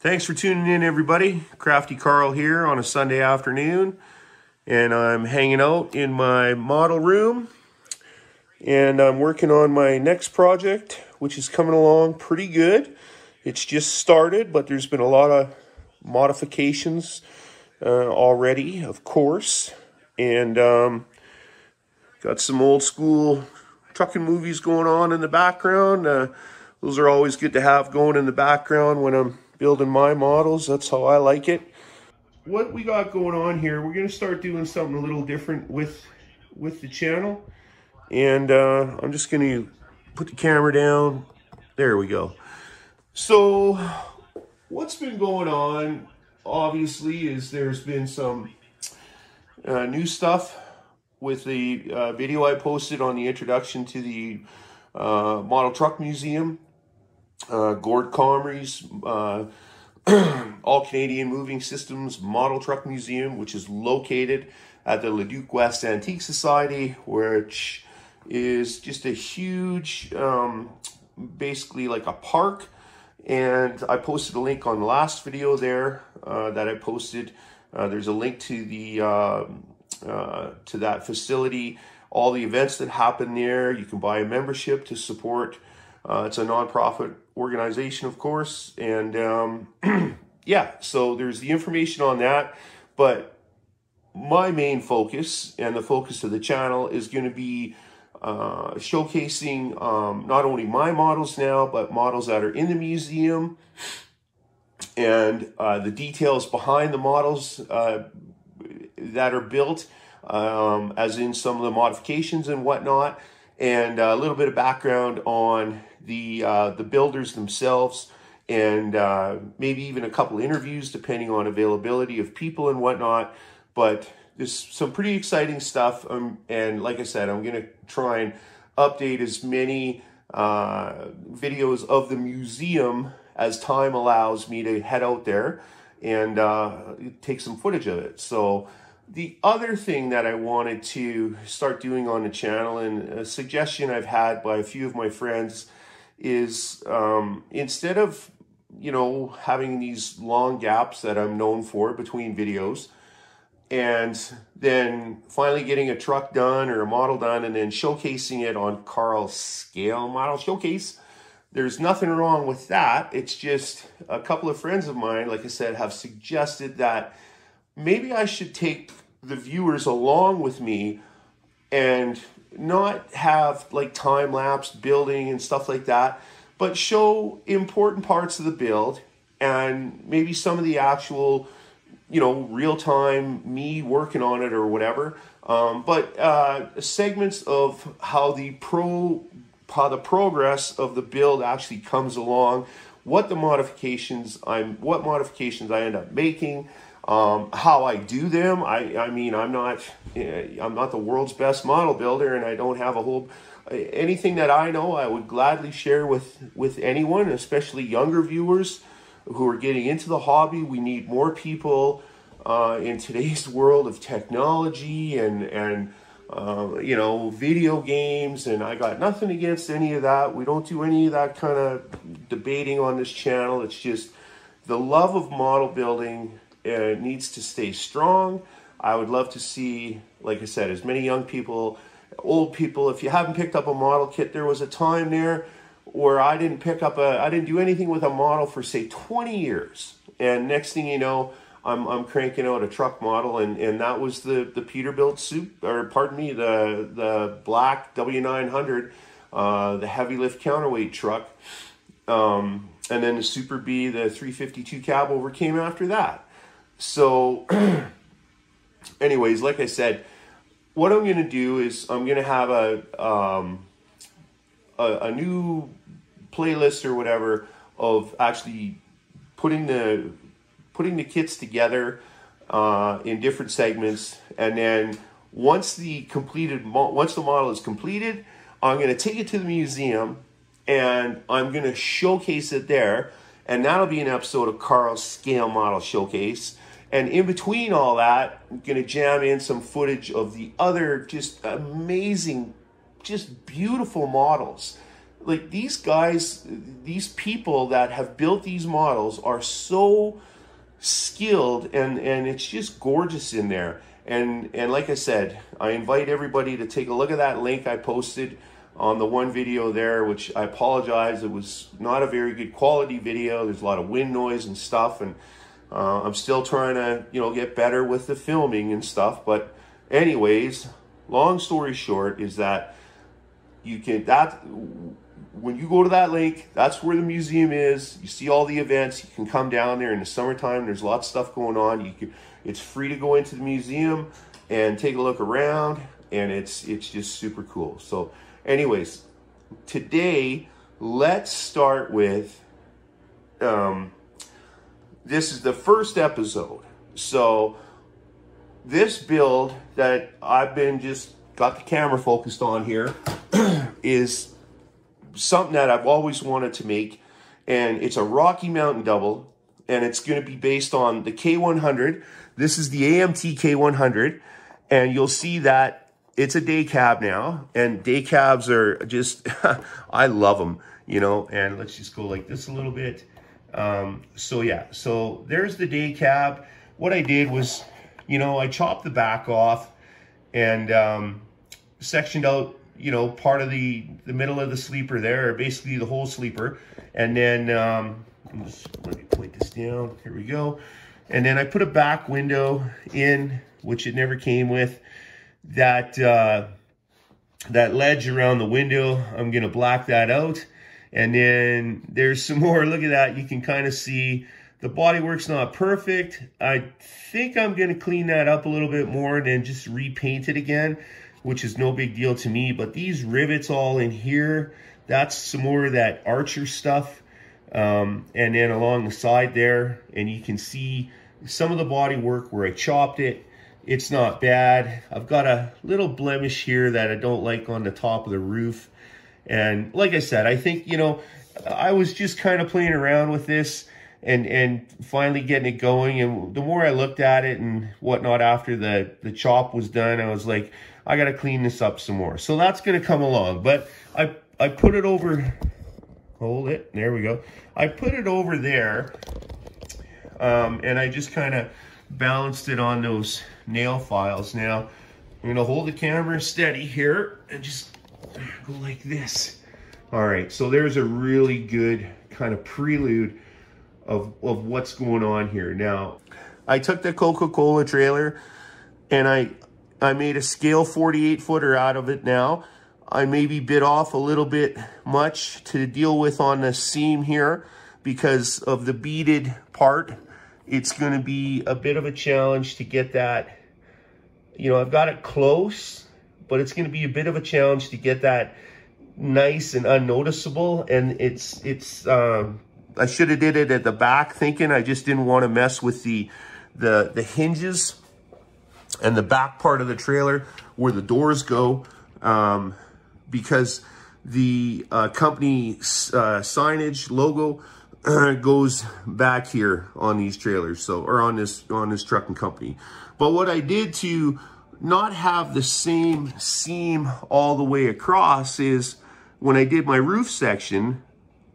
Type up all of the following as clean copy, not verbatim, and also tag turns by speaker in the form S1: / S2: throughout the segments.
S1: Thanks for tuning in, everybody. Crafty Karl here on a Sunday afternoon, and I'm hanging out in my model room, and I'm working on my next project, which is coming along pretty good. It's just started, but there's been a lot of modifications already, of course, and got some old school trucking movies going on in the background. Those are always good to have going in the background when I'm building my models. That's how I like it. What we got going on here, we're going to start doing something a little different with the channel. And I'm just going to put the camera down. There we go. So what's been going on, obviously, is there's been some new stuff with the video I posted on the introduction to the Model Truck Museum. Gord Comrie's All Canadian Moving Systems Model Truck Museum, which is located at the Leduc West Antique Society, which is just a huge, basically like a park. And I posted a link on the last video there that I posted. There's a link to the to that facility, all the events that happen there. You can buy a membership to support. It's a nonprofit organization, of course, and yeah, so there's the information on that. But my main focus and the focus of the channel is going to be showcasing not only my models now, but models that are in the museum, and the details behind the models that are built, as in some of the modifications and whatnot, and a little bit of background on the builders themselves, and maybe even a couple interviews depending on availability of people and whatnot. But there's some pretty exciting stuff, and like I said, I'm going to try and update as many videos of the museum as time allows me to head out there and take some footage of it. So the other thing that I wanted to start doing on the channel, and a suggestion I've had by a few of my friends, is instead of, you know, having these long gaps that I'm known for between videos, and then finally getting a truck done or a model done and then showcasing it on Karl's Scale Model Showcase, there's nothing wrong with that. It's just a couple of friends of mine, like I said, have suggested that maybe I should take the viewers along with me and not have like time-lapse building and stuff like that, but show important parts of the build and maybe some of the actual, you know, real-time me working on it or whatever. But segments of how the progress of the build actually comes along, what modifications I end up making, how I do them. I mean, I'm not the world's best model builder, and I don't have a whole anything that I know I would gladly share with anyone, especially younger viewers who are getting into the hobby. We need more people in today's world of technology and you know, video games, and I got nothing against any of that. We don't do any of that kind of debating on this channel. It's just the love of model building needs to stay strong. I would love to see, like I said, as many young people, old people. If you haven't picked up a model kit, there was a time there where I didn't do anything with a model for say 20 years, and next thing you know, I'm cranking out a truck model, and that was the Peterbilt the black W900, the heavy lift counterweight truck, and then the Super B, the 352 cab over came after that. So anyways, like I said, what I'm going to do is I'm going to have a new playlist or whatever of actually putting the kits together in different segments, and then once the model is completed, I'm going to take it to the museum and I'm going to showcase it there, and that'll be an episode of Karl's Scale Model Showcase. And in between all that, I'm going to jam in some footage of the other just amazing, just beautiful models like these guys, these people that have built these models are so skilled, and it's just gorgeous in there. And like I said, I invite everybody to take a look at that link I posted on the one video there, which I apologize, it was not a very good quality video. There's a lot of wind noise and stuff, and I'm still trying to, you know, get better with the filming and stuff. But anyways, long story short is that you can, when you go to that link, that's where the museum is. You see all the events. You can come down there in the summertime. There's lots of stuff going on. It's free to go into the museum and take a look around, and it's just super cool. So anyways, today let's start with this is the first episode. So this build that I've been just got the camera focused on here is something that I've always wanted to make, and it's a Rocky Mountain double, and it's going to be based on the K100. This is the AMT K100, and you'll see that it's a day cab now, and day cabs are just, I love them, you know. And let's just go like this a little bit. So yeah, so there's the day cab. What I did was, you know, I chopped the back off and sectioned out, you know, part of the middle of the sleeper there, or basically the whole sleeper. And then, let me point this down, here we go. And then I put a back window in, which it never came with. That ledge around the window, I'm gonna black that out. And then there's some more, look at that, you can kind of see the bodywork's not perfect. I think I'm gonna clean that up a little bit more and then just repaint it again, which is no big deal to me. But these rivets all in here, that's some more of that Archer stuff. And then along the side there, and you can see some of the body work where I chopped it. It's not bad. I've got a little blemish here that I don't like on the top of the roof. And like I said, I think, you know, I was just kind of playing around with this and finally getting it going. And the more I looked at it and whatnot after the chop was done, I was like, I got to clean this up some more. So that's going to come along. But I put it over, hold it, there we go. I put it over there, and I just kind of balanced it on those nail files. Now, I'm going to hold the camera steady here and just go like this. All right, so there's a really good kind of prelude of what's going on here. Now, I took the Coca-Cola trailer and I made a scale 48 footer out of it now. I maybe bit off a little bit much to deal with on the seam here because of the beaded part. It's going to be a bit of a challenge to get that, you know, I've got it close, but it's going to be a bit of a challenge to get that nice and unnoticeable. And I should have did it at the back thinking I just didn't want to mess with the hinges and the back part of the trailer where the doors go, because the company signage logo goes back here on these trailers, so, or on this trucking company. But what I did to not have the same seam all the way across is when I did my roof section,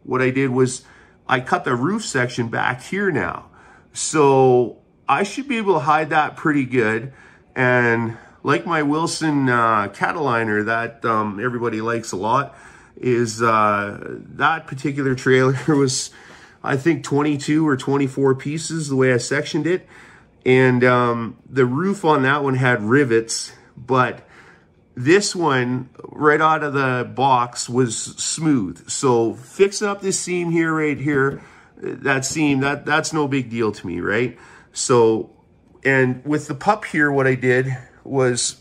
S1: what I did was I cut the roof section back here now. So I should be able to hide that pretty good. And like my Wilson Cataliner that everybody likes a lot, is that particular trailer was, I think, 22 or 24 pieces the way I sectioned it. And the roof on that one had rivets, but this one right out of the box was smooth. So fixing up this seam here, right here, that seam, that's no big deal to me, right? So, and with the pup here, what I did was,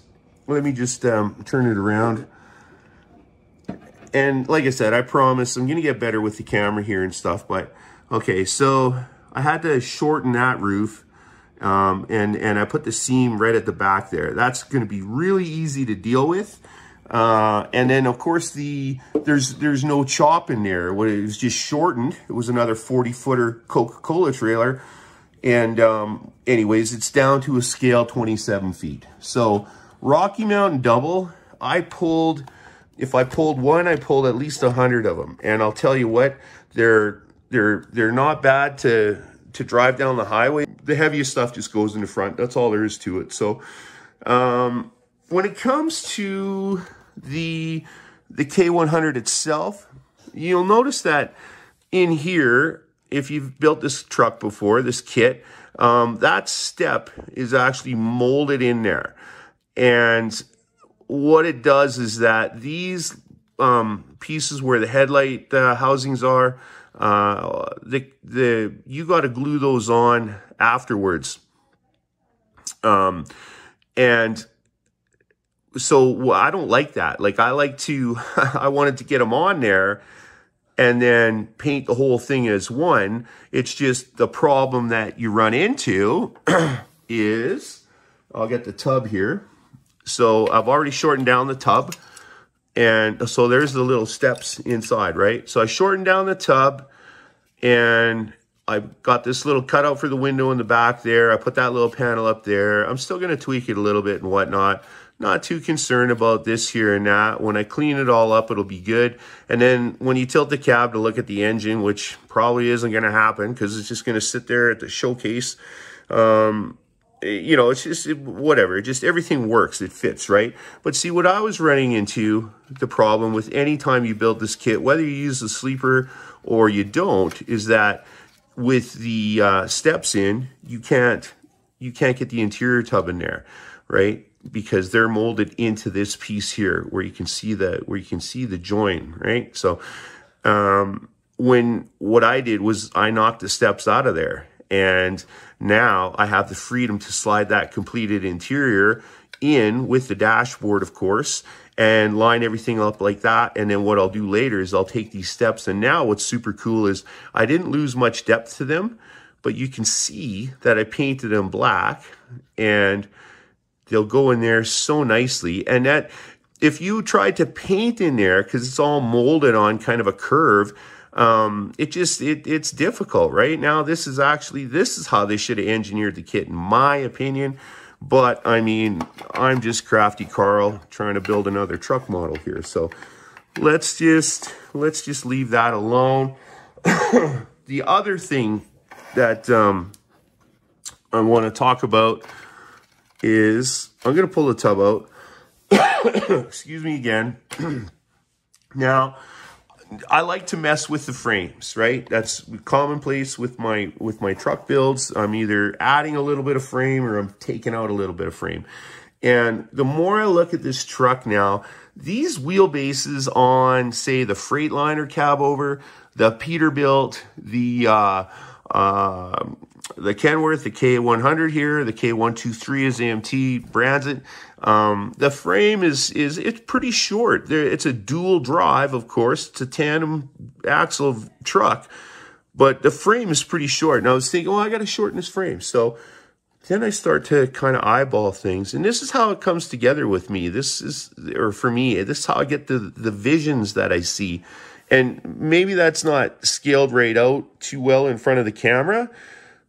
S1: let me just turn it around. And like I said, I promise I'm gonna get better with the camera here and stuff, but okay, so I had to shorten that roof. And I put the seam right at the back there. That's going to be really easy to deal with. And then of course there's no chop in there. It was just shortened. It was another 40-footer Coca-Cola trailer. And anyways, it's down to a scale 27 feet. So Rocky Mountain double, I pulled if I pulled one, I pulled at least 100 of them. And I'll tell you what, they're not bad to drive down the highway. The heaviest stuff just goes in the front. That's all there is to it. So when it comes to the K100 itself, you'll notice that in here, if you've built this truck before, this kit, that step is actually molded in there. And what it does is that these pieces where the headlight housings are, you got to glue those on afterwards. And so I don't like that. Like I like to, I wanted to get them on there and then paint the whole thing as one. It's just the problem that you run into is, I'll get the tub here. So I've already shortened down the tub. And so there's the little steps inside, right? So I shortened down the tub and I've got this little cutout for the window in the back there. I put that little panel up there. I'm still going to tweak it a little bit and whatnot. Not too concerned about this here and that. When I clean it all up, it'll be good. And then when you tilt the cab to look at the engine, which probably isn't going to happen because it's just going to sit there at the showcase, you know, it's just whatever. Just everything works. It fits, right? But see, what I was running into, the problem with any time you build this kit, whether you use the sleeper or you don't, is that with the steps in, you can't get the interior tub in there, right? Because they're molded into this piece here where you can see the join, right? So what I did was I knocked the steps out of there, and now I have the freedom to slide that completed interior in with the dashboard, of course, and line everything up like that. And then what I'll do later is I'll take these steps, and now what's super cool is I didn't lose much depth to them, but you can see that I painted them black, and they'll go in there so nicely. And that if you tried to paint in there, because it's all molded on kind of a curve, it's difficult, right? Now, this is how they should have engineered the kit, in my opinion. But I mean, I'm just crafty Karl trying to build another truck model here. So let's just leave that alone. The other thing that I want to talk about is, I'm going to pull the tub out. Excuse me again. Now, I like to mess with the frames, right? That's commonplace with my truck builds. I'm either adding a little bit of frame or I'm taking out a little bit of frame. And the more I look at this truck now, these wheelbases on, say, the Freightliner cab over, the Peterbilt, the Kenworth, the K100 here, the K123 as AMT brands it. The frame it's pretty short. It's a dual drive, of course. It's a tandem axle truck, but the frame is pretty short. And I was thinking, well, I got to shorten this frame. So then I start to kind of eyeball things, and this is how it comes together with me. For me, this is how I get the visions that I see. And maybe that's not scaled right out too well in front of the camera,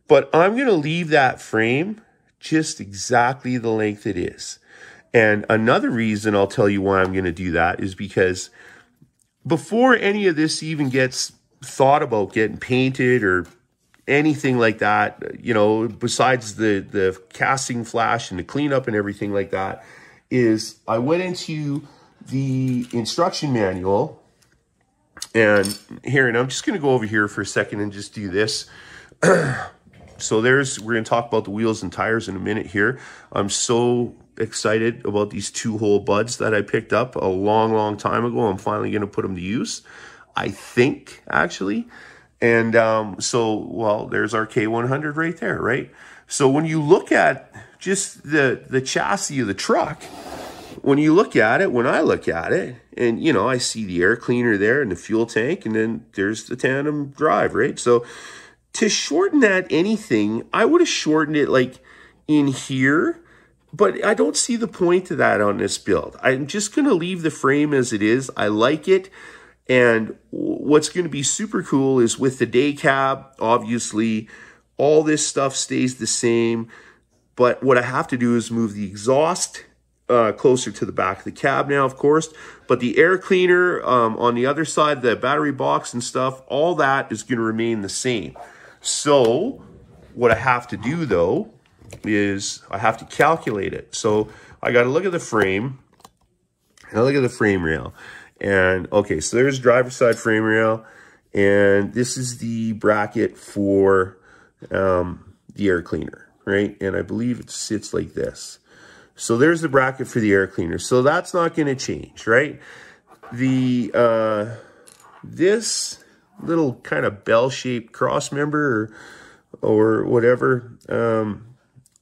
S1: but I'm going to leave that frame just exactly the length it is. And another reason I'll tell you why I'm going to do that is because before any of this even gets thought about getting painted or anything like that, you know, besides the casting flash and the cleanup and everything like that, is I went into the instruction manual. And here, and I'm just going to go over here for a second and just do this. So we're going to talk about the wheels and tires in a minute here. I'm so excited about these 2-hole buds that I picked up a long time ago. I'm finally going to put them to use, I think, actually. And well, there's our K100 right there, right? So when you look at just the chassis of the truck, when I look at it, and, you know, I see the air cleaner there and the fuel tank, and then there's the tandem drive, right? So to shorten that anything, I would have shortened it like in here, but I don't see the point to that on this build. I'm just going to leave the frame as it is. I like it. And what's going to be super cool is with the day cab, obviously, all this stuff stays the same. But what I have to do is move the exhaust closer to the back of the cab now, of course. But the air cleaner on the other side, the battery box and stuff, all that is going to remain the same. So what I have to do, though, is I have to calculate it. So I got to look at the frame, and I look at the frame rail. And, okay, so there's driver's side frame rail, and this is the bracket for the air cleaner, right? And I believe it sits like this. So there's the bracket for the air cleaner. So that's not going to change, right? The this little kind of bell-shaped cross member or whatever,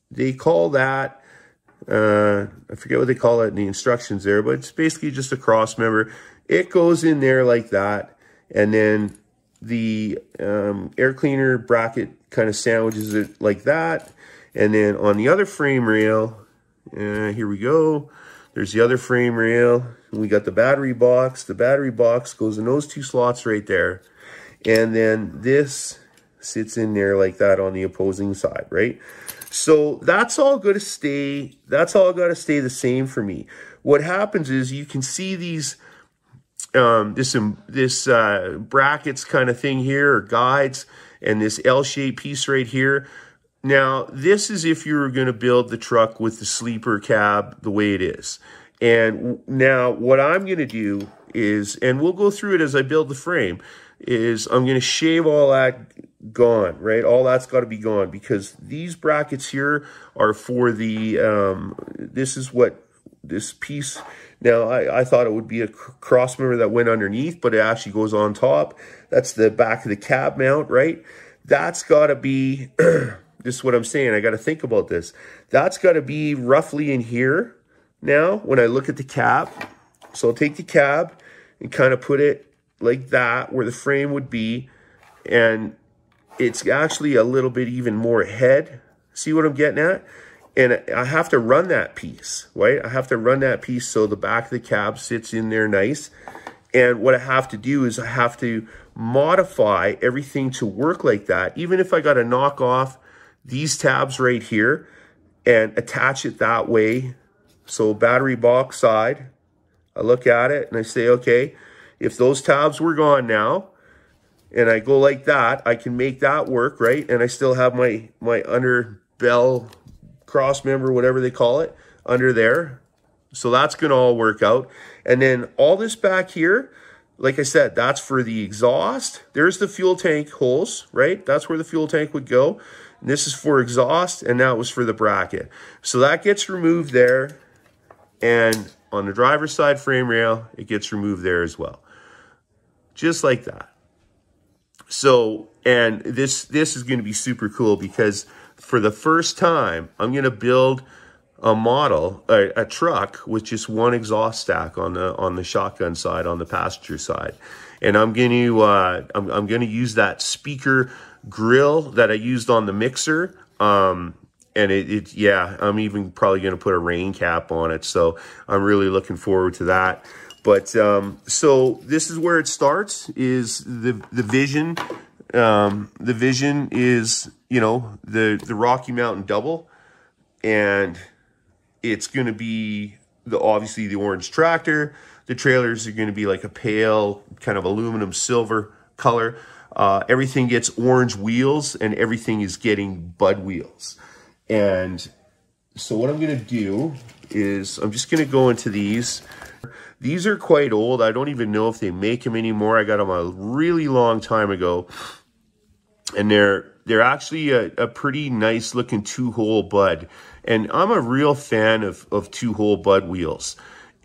S1: they call that, I forget what they call it in the instructions there, but it's basically just a cross member. It goes in there like that, and then the air cleaner bracket kind of sandwiches it like that. And then on the other frame rail, here we go. There's the other frame rail. We got the battery box. The battery box goes in those two slots right there. And then this sits in there like that on the opposing side, right? So that's all going to stay. That's all got to stay the same for me. What happens is you can see these, this brackets kind of thing here, or guides, and this L-shaped piece right here. Now, this is if you were going to build the truck with the sleeper cab the way it is. And now what I'm going to do is, and we'll go through it as I build the frame, is I'm going to shave all that gone, right? All that's got to be gone, because these brackets here are for the, this is what this piece, now I thought it would be a cross member that went underneath, but it actually goes on top. That's the back of the cab mount, right? That's got to be... This is what I'm saying. I got to think about this. That's got to be roughly in here now when I look at the cab. So I'll take the cab and kind of put it like that where the frame would be. And it's actually a little bit even more ahead. See what I'm getting at? And I have to run that piece, right? I have to run that piece so the back of the cab sits in there nice. And what I have to do is I have to modify everything to work like that. Even if I got to knock off these tabs right here and attach it that way. So battery box side, I look at it and I say, okay, if those tabs were gone now and I go like that, I can make that work, right? And I still have my under bell cross member, whatever they call it, under there. So that's going to all work out. And then all this back here, like I said, that's for the exhaust. There's the fuel tank holes, right? That's where the fuel tank would go. This is for exhaust, and that was for the bracket. So that gets removed there, and on the driver's side frame rail, it gets removed there as well. Just like that. So, and this is going to be super cool, because for the first time, I'm going to build a model, a truck with just one exhaust stack on the shotgun side, on the passenger side. And I'm going to I'm going to use that speaker grill that I used on the mixer, and yeah, I'm even probably going to put a rain cap on it, so I'm really looking forward to that. But so this is where it starts, is the vision. The vision is, you know, the Rocky Mountain double, and it's going to be obviously the orange tractor. The trailers are going to be like a pale kind of aluminum silver color. Everything gets orange wheels, and everything is getting bud wheels. And so what I'm going to do is I'm just going to go into these. These are quite old. I don't even know if they make them anymore. I got them a really long time ago. And they're actually a pretty nice looking two-hole bud. And I'm a real fan of two-hole bud wheels.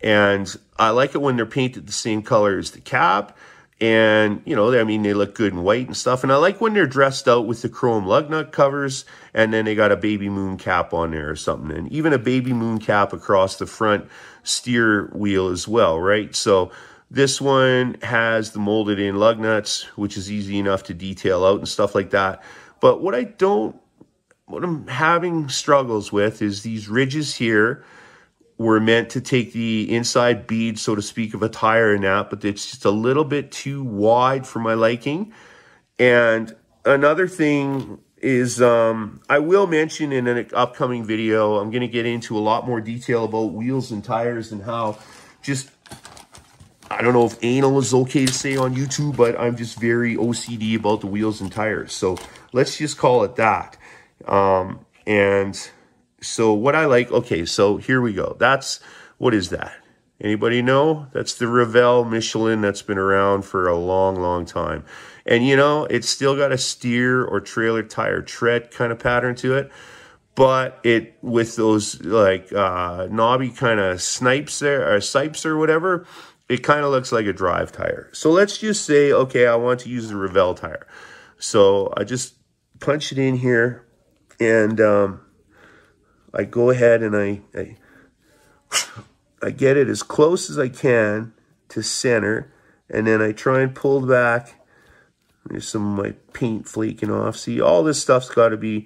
S1: And I like it when they're painted the same color as the cab. And, you know, I mean, they look good in white and stuff. And I like when they're dressed out with the chrome lug nut covers, and then they got a baby moon cap on there or something. And even a baby moon cap across the front steer wheel as well, right? So this one has the molded in lug nuts, which is easy enough to detail out and stuff like that. But what I'm having struggles with is these ridges here were meant to take the inside bead, so to speak, of a tire and that, but it's just a little bit too wide for my liking. And another thing I will mention in an upcoming video, I'm going to get into a lot more detail about wheels and tires and how just, I don't know if anal is okay to say on YouTube, but I'm just very OCD about the wheels and tires. So let's just call it that. And so what I like, okay, so here we go. What is that? Anybody know? That's the Revell Michelin that's been around for a long, long time. And, you know, it's still got a steer or trailer tire tread kind of pattern to it. But it, with those, like, knobby kind of snipes there, or sipes or whatever, it kind of looks like a drive tire. So let's just say, okay, I want to use the Revell tire. So I just punch it in here, and I go ahead and I get it as close as I can to center, and then I try and pull back. There's some of my paint flaking off. See, all this stuff's got to be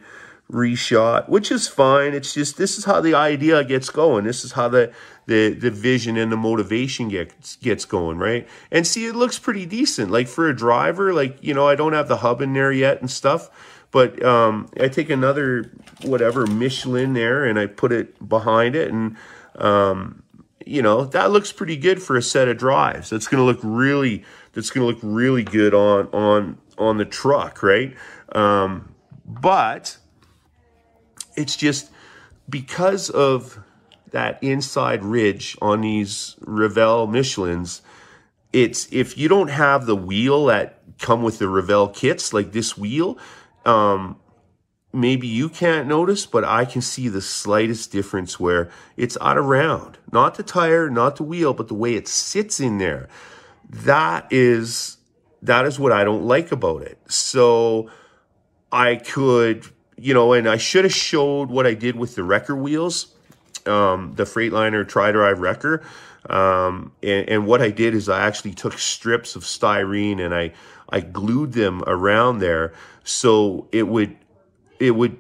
S1: reshot, which is fine. It's just, this is how the idea gets going. This is how the vision and the motivation gets going, right? And see, it looks pretty decent. Like for a driver, like, you know, I don't have the hub in there yet and stuff, but I take another, whatever, Michelin there, and I put it behind it, and you know, that looks pretty good for a set of drives. That's going to look really good on the truck, right? But it's just because of that inside ridge on these Revell Michelins, it's, if you don't have the wheel that come with the Revell kits, like this wheel, maybe you can't notice, but I can see the slightest difference where it's out of round. Not the tire, not the wheel, but the way it sits in there. That is what I don't like about it. So I could, you know, and I should have showed what I did with the wrecker wheels, the Freightliner tri-drive wrecker. And what I did is I actually took strips of styrene and I glued them around there so it would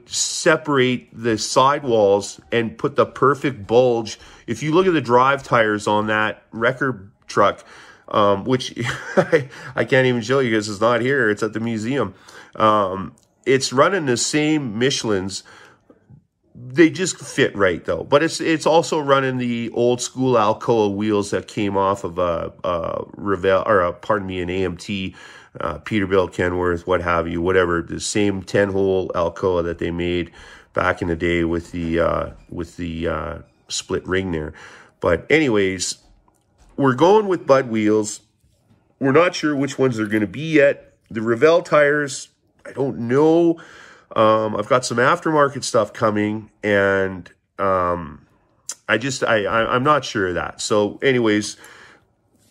S1: separate the sidewalls and put the perfect bulge. If you look at the drive tires on that wrecker truck, which I can't even show you because it's not here, it's at the museum. It's running the same Michelins. They just fit right though. But it's also running the old school Alcoa wheels that came off of a Revell, or pardon me, an AMT, Peterbilt, Kenworth, what have you, whatever, the same 10-hole Alcoa that they made back in the day with the split ring there. But anyways, we're going with Bud wheels. We're not sure which ones they're going to be yet. The Revell tires, I don't know. I've got some aftermarket stuff coming, and I'm not sure of that. So anyways,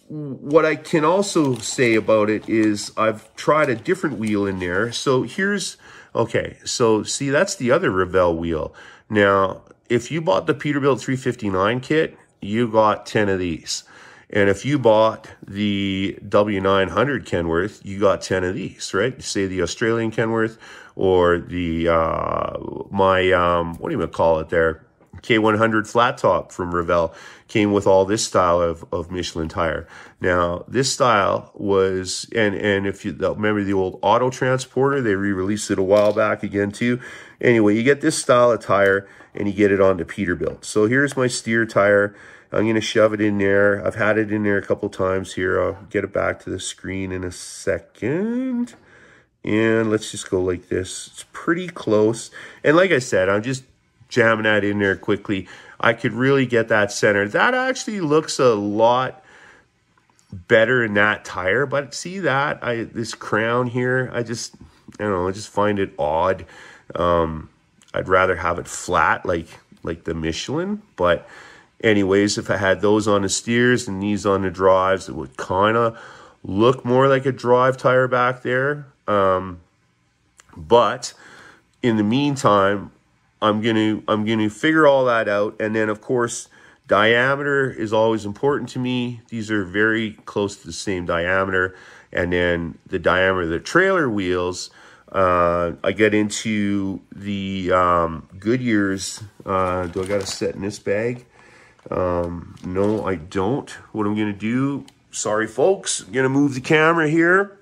S1: what I can also say about it is I've tried a different wheel in there. So here's, okay, so see, that's the other Revell wheel. Now, if you bought the Peterbilt 359 kit, you got 10 of these. And if you bought the W900 Kenworth, you got 10 of these, right? Say the Australian Kenworth, or the, what do you call it there? K100 flat top from Revell came with all this style of Michelin tire. Now, this style was, and if you remember the old Auto Transporter, they re-released it a while back again too. Anyway, you get this style of tire and you get it onto Peterbilt. So here's my steer tire. I'm going to shove it in there. I've had it in there a couple times here. I'll get it back to the screen in a second. And let's just go like this. It's pretty close. And like I said, I'm just jamming that in there quickly. I could really get that center. That actually looks a lot better in that tire. But see that? This crown here, I don't know, I just find it odd. I'd rather have it flat like the Michelin. But anyways, if I had those on the steers and these on the drives, it would kind of look more like a drive tire back there. But in the meantime, I'm gonna figure all that out. And then of course, diameter is always important to me. These are very close to the same diameter. And then the diameter of the trailer wheels, I get into the Goodyears. Do I got a set in this bag? No, I don't. What I'm gonna do, sorry folks, I'm gonna move the camera here.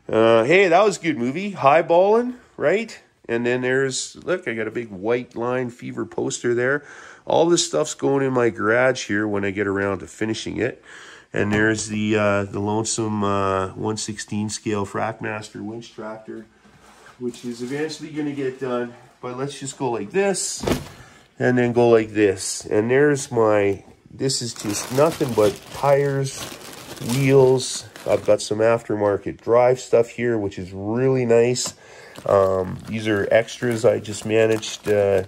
S1: Hey, that was a good movie, Highballing, right? And then there's, look, I got a big white line fever poster there. All this stuff's going in my garage here when I get around to finishing it. And there's the lonesome 1/16 scale Frackmaster winch tractor, which is eventually going to get done. But let's just go like this, and then go like this. And there's my, this is just nothing but tires, wheels. I've got some aftermarket drive stuff here, which is really nice. These are extras I just managed. I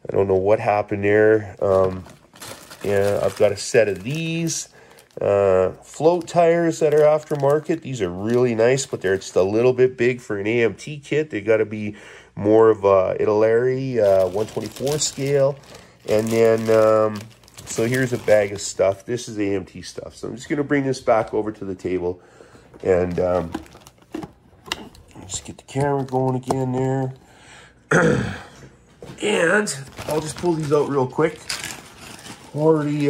S1: don't know what happened there. Yeah, I've got a set of these. Float tires that are aftermarket. These are really nice, but they're just a little bit big for an AMT kit. They got to be more of a Italeri 124 scale. And then, so here's a bag of stuff. This is AMT stuff. So I'm just going to bring this back over to the table. And just get the camera going again there. And I'll just pull these out real quick. Already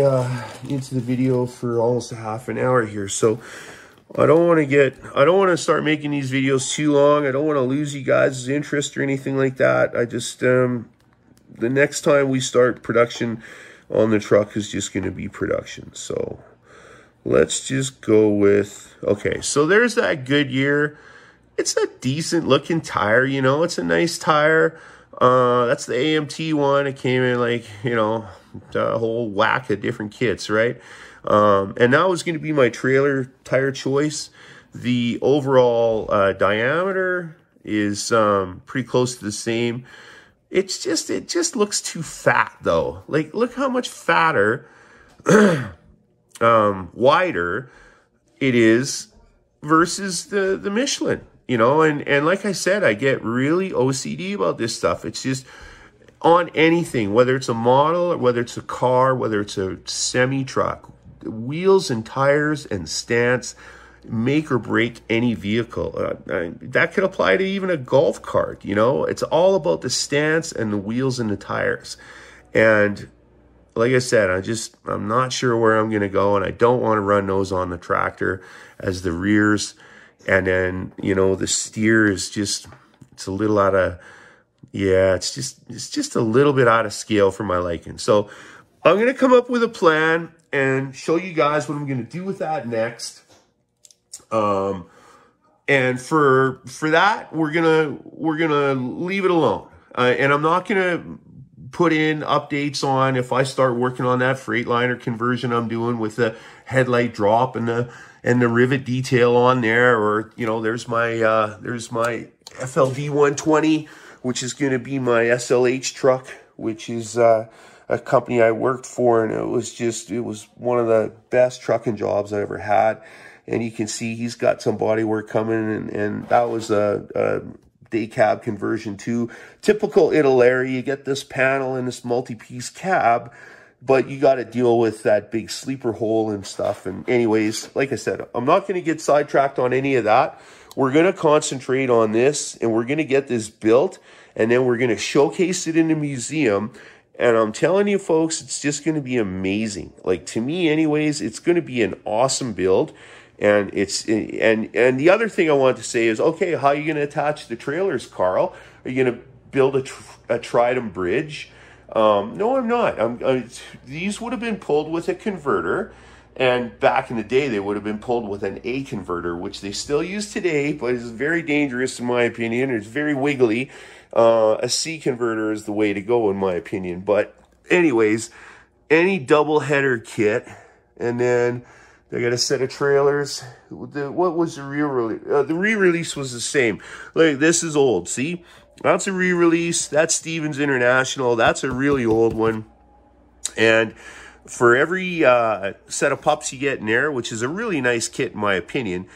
S1: into the video for almost a half an hour here, so I don't want to start making these videos too long. I don't want to lose you guys' interest or anything like that. I just the next time we start production on the truck is just going to be production. So let's just go with, okay, so there's that Goodyear. It's a decent looking tire, you know, it's a nice tire. That's the AMT one. It came in like, you know, a whole whack of different kits, right? And that was going to be my trailer tire choice. The overall diameter is pretty close to the same. It just looks too fat though. Like, look how much fatter, wider it is versus the Michelin. You know, and like I said, I get really OCD about this stuff. It's just on anything, whether it's a model or whether it's a car, whether it's a semi-truck, wheels and tires and stance make or break any vehicle. That could apply to even a golf cart, you know. It's all about the stance and the wheels and the tires. And like I said, I'm not sure where I'm going to go, and I don't want to run those on the tractor as the rears. And then, you know, the steer is just, it's a little out of, yeah, it's just a little bit out of scale for my liking. So I'm going to come up with a plan and show you guys what I'm going to do with that next. And for that, we're gonna leave it alone. And I'm not going to put in updates on if I start working on that Freightliner conversion I'm doing with the headlight drop and the rivet detail on there, or, you know, there's my FLD 120, which is going to be my SLH truck, which is a company I worked for, and it was one of the best trucking jobs I ever had. And you can see he's got some body work coming, and that was a day cab conversion too. Typical Italeri, you get this panel and this multi-piece cab, but you got to deal with that big sleeper hole and stuff. And anyways, like I said, I'm not going to get sidetracked on any of that. We're going to concentrate on this, and we're going to get this built, and then we're going to showcase it in the museum. And I'm telling you folks, it's just going to be amazing. Like, to me anyways, it's going to be an awesome build. And and the other thing I want to say is, okay, how are you going to attach the trailers, Karl? Are you going to build a Tridem bridge? No, I'm not. These would have been pulled with a converter, and back in the day, they would have been pulled with an A converter, which they still use today, but is very dangerous in my opinion. It's very wiggly. A C converter is the way to go in my opinion. But anyways, any double header kit, and then they got a set of trailers. What was the re-release? The re-release was the same. Like, this is old, see? That's a re-release. That's Stevens International. That's a really old one. And for every set of pups you get in there, which is a really nice kit in my opinion,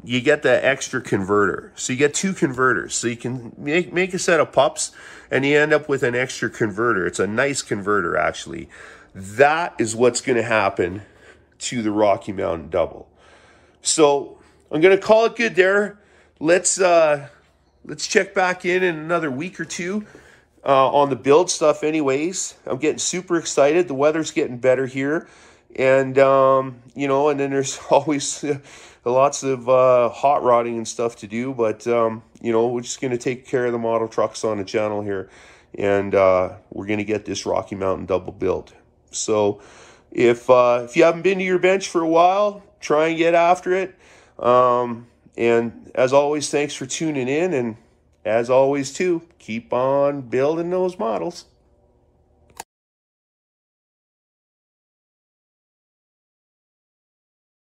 S1: you get the extra converter. So you get two converters. So you can make a set of pups, and you end up with an extra converter. It's a nice converter, actually. That is what's going to happen to the Rocky Mountain Double. So I'm going to call it good there. Let's check back in another week or two on the build stuff anyways. I'm getting super excited. The weather's getting better here And, you know, and then there's always lots of hot rodding and stuff to do. But, you know, we're just going to take care of the model trucks on the channel here. And we're going to get this Rocky Mountain double built. So if you haven't been to your bench for a while, try and get after it. And as always, thanks for tuning in. And as always, too, keep on building those models.